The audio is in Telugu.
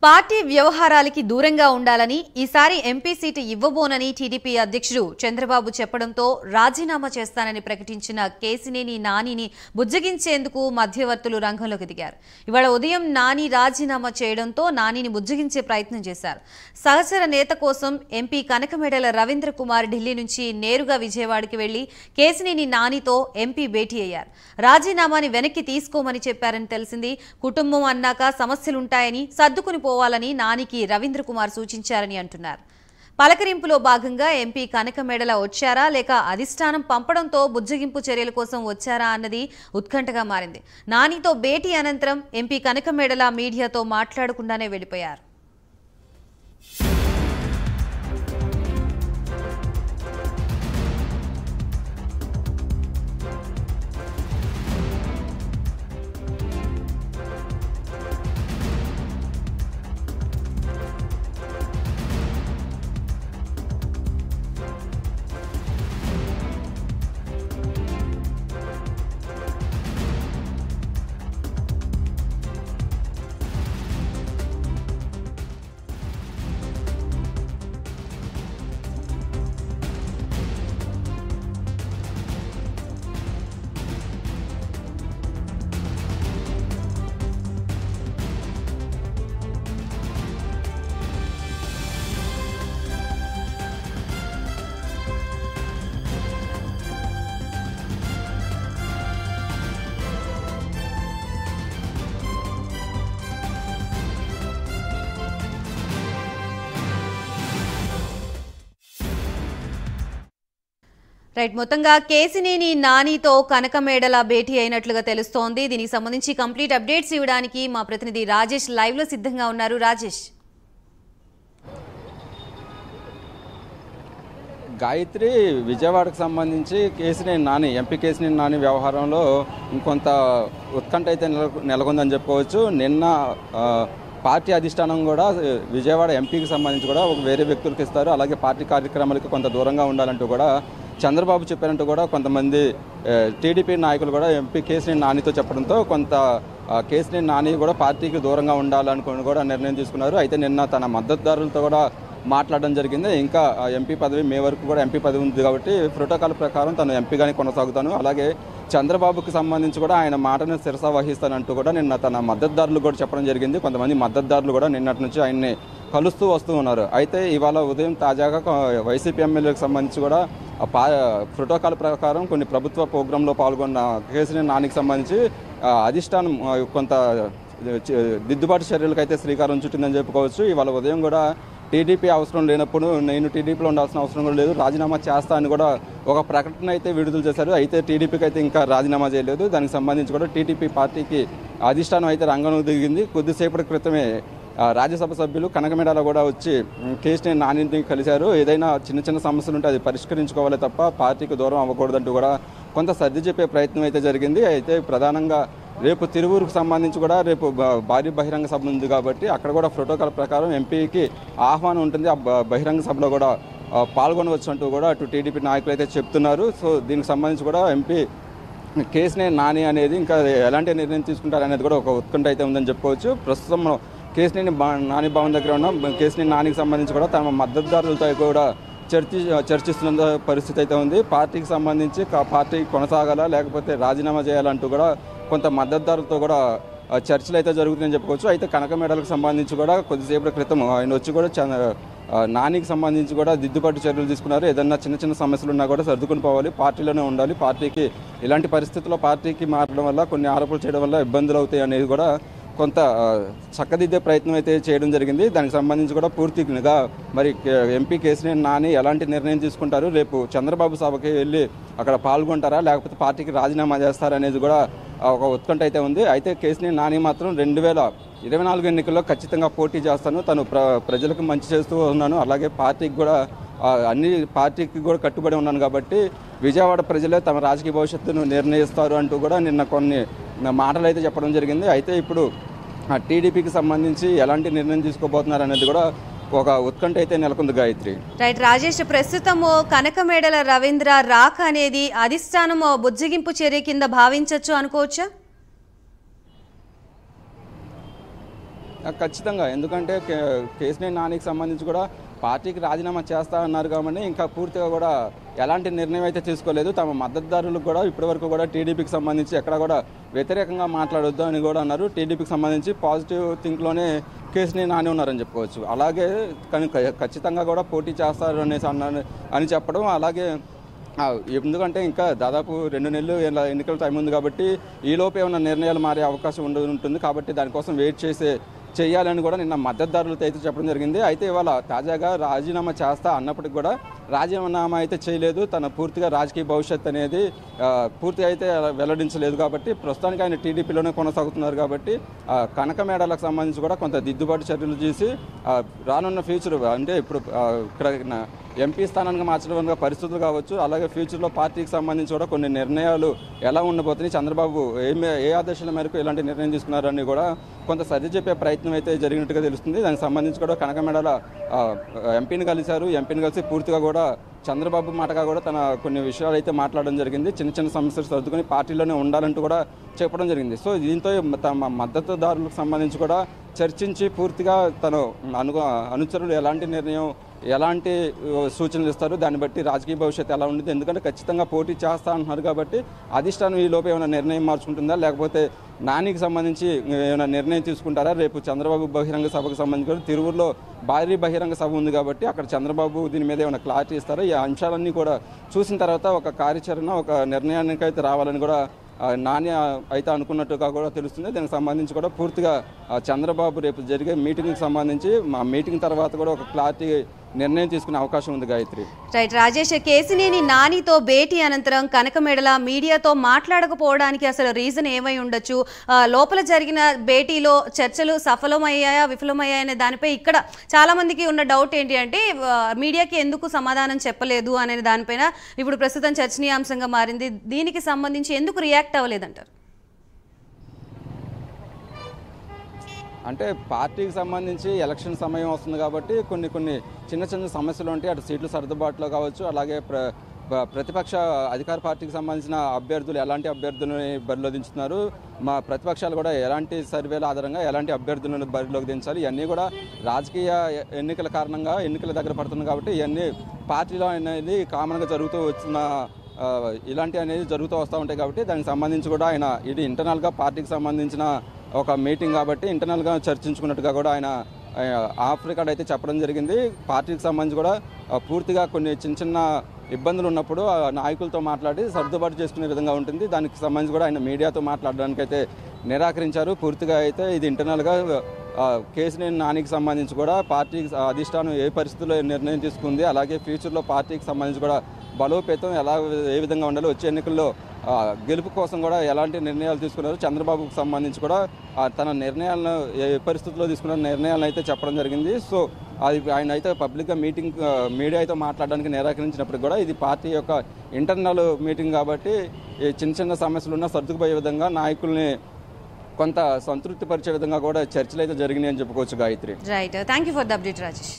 పార్టీ వ్యవహారాలకి దూరంగా ఉండాలని ఈసారి ఎంపీ సీటు ఇవ్వబోనని టీడీపీ అధ్యక్షుడు చంద్రబాబు చెప్పడంతో రాజీనామా చేస్తానని ప్రకటించిన కేసినేని నానిని బుజ్జగించేందుకు మధ్యవర్తులు రంగంలోకి దిగారు. ఇవాళ ఉదయం నాని రాజీనామా చేయడంతో నానిని బుజ్జగించే ప్రయత్నం చేశారు. సహచర నేత కోసం ఎంపీ కనకమేడల రవీంద్ర కుమార్ ఢిల్లీ నుంచి నేరుగా విజయవాడకి వెళ్లి కేసినేని నానితో ఎంపీ భేటీ అయ్యారు. రాజీనామాని వెనక్కి తీసుకోమని చెప్పారని తెలిసింది. కుటుంబం అన్నాక సమస్యలుంటాయని సర్దుకుని పోవాలని నానికి రవీంద్ర కుమార్ సూచించారని అంటున్నారు. పలకరింపులో భాగంగా ఎంపీ కనకమేడల వచ్చారా లేక అధిష్టానం పంపడంతో బుజ్జగింపు చర్యల కోసం వచ్చారా అన్నది ఉత్కంఠగా మారింది. నానితో భేటీ అనంతరం ఎంపీ కనకమేడల మీడియాతో మాట్లాడకుండానే వెళ్లిపోయారు. మొత్తంగా కేసినేని నానితో కనకమేడల భేటీ అయినట్లుగా తెలుస్తోంది. దీనికి సంబంధించి కంప్లీట్ అప్డేట్స్ ఇవ్వడానికి మా ప్రతినిధి రాజేష్ లైవ్ లో సిద్ధంగా ఉన్నారు. రాజేష్, గాయత్రి, విజయవాడకు సంబంధించి ఎంపీ కేసినేని నాని వ్యవహారంలో ఇంకొంత ఉత్కంఠ అయితే నెలకొందని చెప్పుకోవచ్చు. నిన్న పార్టీ అధిష్టానం కూడా విజయవాడ ఎంపీకి సంబంధించి కూడా వేరే వ్యక్తులకు ఇస్తారు, అలాగే పార్టీ కార్యక్రమాలకు కొంత దూరంగా ఉండాలంటూ కూడా చంద్రబాబు చెప్పారంటూ కూడా కొంతమంది టీడీపీ నాయకులు కూడా ఎంపీ కేసినేని నానితో చెప్పడంతో కొంత కేసినేని నాని కూడా పార్టీకి దూరంగా ఉండాలనుకుని కూడా నిర్ణయం తీసుకున్నారు. అయితే నిన్న తన మద్దతుదారులతో కూడా మాట్లాడడం జరిగింది. ఇంకా ఎంపీ పదవి మే వరకు కూడా ఎంపీ పదవి ఉంది కాబట్టి ప్రోటోకాల్ ప్రకారం తను ఎంపీగానే కొనసాగుతాను, అలాగే చంద్రబాబుకి సంబంధించి కూడా ఆయన మాటను శిరస వహిస్తానంటూ కూడా నిన్న తన మద్దతుదారులు కూడా చెప్పడం జరిగింది. కొంతమంది మద్దతుదారులు కూడా నిన్నటి నుంచి ఆయన్ని కలుస్తూ వస్తూ ఉన్నారు. అయితే ఇవాళ ఉదయం తాజాగా వైసీపీ ఎమ్మెల్యేలకు సంబంధించి కూడా ప్రోటోకాల్ ప్రకారం కొన్ని ప్రభుత్వ ప్రోగ్రాంలో పాల్గొన్న కేసినేని నానికి సంబంధించి అధిష్టానం కొంత దిద్దుబాటు చర్యలకు అయితే శ్రీకారం చుట్టిందని చెప్పుకోవచ్చు. ఇవాళ ఉదయం కూడా టీడీపీ అవసరం లేనప్పుడు నేను టీడీపీలో ఉండాల్సిన అవసరం కూడా లేదు, రాజీనామా చేస్తా అని కూడా ఒక ప్రకటన అయితే విడుదల చేశారు. అయితే టీడీపీకి అయితే ఇంకా రాజీనామా చేయలేదు. దానికి సంబంధించి కూడా టీడీపీ పార్టీకి అధిష్టానం అయితే రంగంలోకి దిగింది. కొద్దిసేపటి క్రితమే రాజ్యసభ సభ్యులు కనకమేడల కూడా వచ్చి కేసినేని నానిని కలిశారు. ఏదైనా చిన్న చిన్న సమస్యలు ఉంటే అది పరిష్కరించుకోవాలి తప్ప పార్టీకి దూరం అవ్వకూడదంటూ కూడా కొంత సర్ది చెప్పే ప్రయత్నం అయితే జరిగింది. అయితే ప్రధానంగా రేపు తిరువూరుకు సంబంధించి కూడా రేపు భారీ బహిరంగ సభ ఉంది కాబట్టి అక్కడ కూడా ప్రోటోకాల్ ప్రకారం ఎంపీకి ఆహ్వానం ఉంటుంది. ఆ బహిరంగ సభలో కూడా పాల్గొనవచ్చు అంటూ కూడా అటు టీడీపీ నాయకులు అయితే చెప్తున్నారు. సో దీనికి సంబంధించి కూడా ఎంపీ కేసినేని నాని అనేది ఇంకా ఎలాంటి నిర్ణయం తీసుకుంటారనేది కూడా ఒక ఉత్కంఠ అయితే ఉందని చెప్పుకోవచ్చు. ప్రస్తుతం కేసినేని నాని భవన్ దగ్గర ఉన్న కేసినేని నానికి సంబంధించి కూడా తమ మద్దతుదారులతో కూడా చర్చిస్తున్న పరిస్థితి అయితే ఉంది. పార్టీకి సంబంధించి పార్టీ కొనసాగాలా లేకపోతే రాజీనామా చేయాలంటూ కూడా కొంత మద్దతుదారులతో కూడా చర్చలు అయితే జరుగుతుందని చెప్పుకోవచ్చు. అయితే కనకమేడలకు సంబంధించి కూడా కొద్దిసేపటి క్రితం ఆయన వచ్చి కూడా నానికి సంబంధించి కూడా దిద్దుబాటు చర్యలు తీసుకున్నారు. ఏదన్నా చిన్న చిన్న సమస్యలు ఉన్నా కూడా సర్దుకుని పోవాలి, పార్టీలోనే ఉండాలి, పార్టీకి ఇలాంటి పరిస్థితుల్లో పార్టీకి మారడం వల్ల కొన్ని ఆరోపణలు చేయడం వల్ల ఇబ్బందులు అవుతాయి అనేది కూడా కొంత చక్కదిద్దే ప్రయత్నం అయితే చేయడం జరిగింది. దానికి సంబంధించి కూడా పూర్తిగా మరి ఎంపీ కేసినేని నాని ఎలాంటి నిర్ణయం తీసుకుంటారు, రేపు చంద్రబాబు సభకి వెళ్ళి అక్కడ పాల్గొంటారా లేకపోతే పార్టీకి రాజీనామా చేస్తారా అనేది కూడా ఒక ఉత్కంఠ అయితే ఉంది. అయితే కేసినేని నాని మాత్రం 2024 ఎన్నికల్లో ఖచ్చితంగా పోటీ చేస్తాను, తను ప్రజలకు మంచి చేస్తూ ఉన్నాను, అలాగే పార్టీకి కూడా పార్టీకి కూడా కట్టుబడి ఉన్నాను కాబట్టి విజయవాడ ప్రజలే తమ రాజకీయ భవిష్యత్తును నిర్ణయిస్తారు అంటూ కూడా నిన్న కొన్ని మాటలు అయితే చెప్పడం జరిగింది. అయితే ఇప్పుడు టీడీపీకి సంబంధించి ఎలాంటి నిర్ణయం తీసుకోబోతున్నారు అనేది కూడా ఒక ఉత్కంఠ అయితే నెలకొంది గాయత్రి. రైట్ రాజేష్, ప్రస్తుతము కనకమేడల రవీంద్ర రాక అనేది అధిష్టానం బుజ్జగింపు చర్య కింద భావించవచ్చు అనుకోవచ్చా? ఖచ్చితంగా, ఎందుకంటే కేసినేని నానికి సంబంధించి కూడా పార్టీకి రాజీనామా చేస్తా అన్నారు కాబట్టి ఇంకా పూర్తిగా కూడా ఎలాంటి నిర్ణయం అయితే తీసుకోలేదు. తమ మద్దతుదారులకు కూడా ఇప్పటివరకు కూడా టీడీపీకి సంబంధించి ఎక్కడ కూడా వ్యతిరేకంగా మాట్లాడొద్దు అని కూడా అన్నారు. టీడీపీకి సంబంధించి పాజిటివ్ థింక్లోనే కేసినేని నాని ఉన్నారని చెప్పుకోవచ్చు. అలాగే కానీ ఖచ్చితంగా కూడా పోటీ చేస్తారు అనేసి అన్నారు అని చెప్పడం. అలాగే ఎందుకంటే ఇంకా దాదాపు 2 నెలలు ఎన్నికల టైం ఉంది కాబట్టి ఈలోపు ఏమైనా నిర్ణయాలు మారే అవకాశం ఉంటుంది కాబట్టి దానికోసం వెయిట్ చేయాలని కూడా నిన్న మద్దతుదారులతో అయితే చెప్పడం జరిగింది. అయితే ఇవాళ తాజాగా రాజీనామా చేస్తా అన్నప్పటికి కూడా రాజీనామా అయితే చేయలేదు. తన పూర్తిగా రాజకీయ భవిష్యత్ అనేది పూర్తిగా అయితే వెల్లడించలేదు కాబట్టి ప్రస్తుతానికి ఆయన టీడీపీలోనే కొనసాగుతున్నారు కాబట్టి కనక మేడలకు సంబంధించి కూడా కొంత దిద్దుబాటు చర్యలు చేసి రానున్న ఫ్యూచర్ అంటే ఇప్పుడు ఇక్కడ ఎంపీ స్థానానికి మార్చడం పరిస్థితులు కావచ్చు, అలాగే ఫ్యూచర్లో పార్టీకి సంబంధించి కూడా కొన్ని నిర్ణయాలు ఎలా ఉండబోతున్నాయి, చంద్రబాబు ఏ ఆదేశాల మేరకు ఇలాంటి నిర్ణయం తీసుకున్నారని కూడా కొంత సరి చెప్పే ప్రయత్నం అయితే జరిగినట్టుగా తెలుస్తుంది. దానికి సంబంధించి కూడా కనకమేడల ఎంపీని కలిసి పూర్తిగా కూడా చంద్రబాబు మాటగా కూడా తన కొన్ని విషయాలు అయితే మాట్లాడడం జరిగింది. చిన్న సమస్యలు సర్దుకొని పార్టీలోనే ఉండాలంటూ కూడా చెప్పడం జరిగింది. సో దీంతో తమ మద్దతుదారులకు సంబంధించి కూడా చర్చించి పూర్తిగా తను అనుచరులు ఎలాంటి సూచనలు ఇస్తారు, దాన్ని బట్టి రాజకీయ భవిష్యత్తు ఎలా ఉంటుంది. ఎందుకంటే ఖచ్చితంగా పోటీ చేస్తా అంటున్నారు కాబట్టి అధిష్టానం ఈ లోపు ఏమైనా నిర్ణయం మార్చుకుంటుందా, లేకపోతే నానికి సంబంధించి ఏమైనా నిర్ణయం తీసుకుంటారా. రేపు చంద్రబాబు బహిరంగ సభకు సంబంధించి తిరువురులో భారీ బహిరంగ సభ ఉంది కాబట్టి అక్కడ చంద్రబాబు దీని మీద ఏమైనా క్లారిటీ ఇస్తారా. ఈ అంశాలన్నీ కూడా చూసిన తర్వాత ఒక కార్యాచరణ, ఒక నిర్ణయానికి అయితే రావాలని కూడా నాని అయితే అనుకున్నట్టుగా కూడా తెలుస్తుంది. దానికి సంబంధించి కూడా పూర్తిగా చంద్రబాబు రేపు జరిగే మీటింగ్కి సంబంధించి మా మీటింగ్ తర్వాత కూడా ఒక క్లారిటీ నిర్ణయం తీసుకునే అవకాశం ఉంది. గాయత్రి. రైట్ రాజేష్, కేసినేని నానితో భేటీ అనంతరం కనకమేడల మీడియాతో మాట్లాడకపోవడానికి అసలు రీజన్ ఏమై ఉండొచ్చు, లోపల జరిగిన భేటీలో చర్చలు సఫలమయ్యాయా విఫలమయ్యాయా అనే దానిపై ఇక్కడ చాలా మందికి ఉన్న డౌట్ ఏంటి అంటే మీడియాకి ఎందుకు సమాధానం చెప్పలేదు అనే దానిపైన ఇప్పుడు ప్రస్తుతం చర్చనీయాంశంగా మారింది. దీనికి సంబంధించి ఎందుకు రియాక్ట్ అవ్వలేదంటారు? అంటే పార్టీకి సంబంధించి ఎలక్షన్ సమయం వస్తుంది కాబట్టి కొన్ని చిన్న సమస్యలు ఉంటాయి. అటు సీట్లు సర్దుబాటులో కావచ్చు, అలాగే ప్రతిపక్ష అధికార పార్టీకి సంబంధించిన అభ్యర్థులు ఎలాంటి అభ్యర్థులని బరిలో దించుతున్నారు, మా ప్రతిపక్షాలు కూడా ఎలాంటి సర్వేల ఆధారంగా ఎలాంటి అభ్యర్థులను బరిలోకి దించాలి, ఇవన్నీ కూడా రాజకీయ ఎన్నికల కారణంగా ఎన్నికల దగ్గర పడుతుంది కాబట్టి ఇవన్నీ పార్టీలో అనేది కామన్గా జరుగుతూ వచ్చిన ఇలాంటి అనేది జరుగుతూ వస్తూ ఉంటాయి కాబట్టి దానికి సంబంధించి కూడా ఆయన ఇది ఇంటర్నల్గా పార్టీకి సంబంధించిన ఒక మీటింగ్ కాబట్టి ఇంటర్నల్గా చర్చించుకున్నట్టుగా కూడా ఆయన ఆఫ్ రికార్డ్ అయితే చెప్పడం జరిగింది. పార్టీకి సంబంధించి కూడా పూర్తిగా కొన్ని చిన్న ఇబ్బందులు ఉన్నప్పుడు నాయకులతో మాట్లాడి సర్దుబాటు చేసుకునే విధంగా ఉంటుంది. దానికి సంబంధించి కూడా ఆయన మీడియాతో మాట్లాడడానికి అయితే నిరాకరించారు. పూర్తిగా అయితే ఇది ఇంటర్నల్గా కేసినేని నానికి సంబంధించి కూడా పార్టీకి అధిష్టానం ఏ పరిస్థితుల్లో నిర్ణయం తీసుకుంది, అలాగే ఫ్యూచర్లో పార్టీకి సంబంధించి కూడా బలోపేతం ఏ విధంగా ఉండాలో, వచ్చే ఎన్నికల్లో గెలుపు కోసం కూడా ఎలాంటి నిర్ణయాలు తీసుకున్నారు, చంద్రబాబుకు సంబంధించి కూడా తన నిర్ణయాలను ఏ పరిస్థితుల్లో తీసుకున్న నిర్ణయాలను అయితే చెప్పడం జరిగింది. సో అది ఆయన అయితే పబ్లిక్గా మీడియా అయితే మాట్లాడడానికి నిరాకరించినప్పుడు కూడా ఇది పార్టీ యొక్క ఇంటర్నల్ మీటింగ్ కాబట్టి చిన్న సమస్యలున్నా సర్దుకుపోయే విధంగా నాయకుల్ని కొంత సంతృప్తి పరిచే విధంగా కూడా చర్చలు అయితే జరిగినాయి అని చెప్పుకోవచ్చు. Gayatri. Right, thank you for the update Rajesh.